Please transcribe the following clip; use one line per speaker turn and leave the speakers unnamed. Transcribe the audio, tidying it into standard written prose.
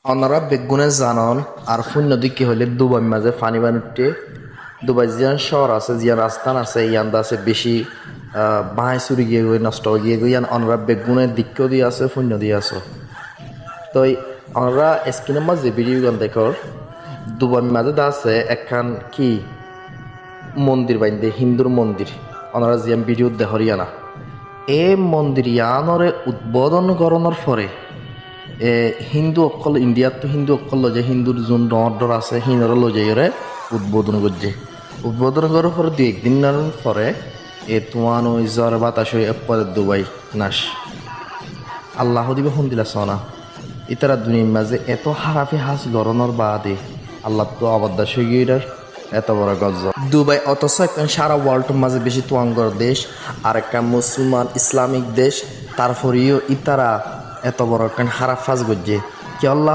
অনারা বেগুনে জানন আর শূন্য দিকে হলে দুবাই মাঝে ফানি বানুটে দুবাই জিয়ান শহর আছে জিয়ান রাস্তান আছে ইয়ান আছে বেশি বাঁহাই চুরি গিয়ে গই নষ্ট গিয়ে গই ইয়ান অনারা বেগুনের দিকেও দিয়ে আছে শূন্য দিয়ে আছে তো অনারা স্ক্রিনের মাঝে ভিডিও গান দেখর দুবাই মাঝে আছে একখান কি মন্দির বাইন্দে হিন্দুর মন্দির ওনারা জিয়াম ভিডিও দেখরিয়ানা এই মন্দির ইয়ানরে উদ্বোধন করানোর পরে হিন্দু অকল ইন্ডিয়াত তো হিন্দু অকল যে হিন্দুর যোন ডর আছে হিন্দুর লজাইরে উদ্বোধন করছে উদ্বোধন করার পরে দুই একদিন পরে তোমার ওই জ্বর বাতাস হয়ে পরে দুবাই নাশ আল্লাহ দিবে শুনদিলা সনা ইতারা দুনিয়ার মাঝে এত হারাফি হাস গরনের বাদে আল্লাহ তো আবদ্দাস হয়ে গিয়ে এত বড় গজ দুবাই অথচ এখন সারা ওয়ার্ল্ডের মাঝে বেশি তোয়াঙ্গর দেশ আর একটা মুসলমান ইসলামিক দেশ তারপরেও ইতারা এত বড় একটা হারাফ ফাজ গজ্জে কি আল্লাহ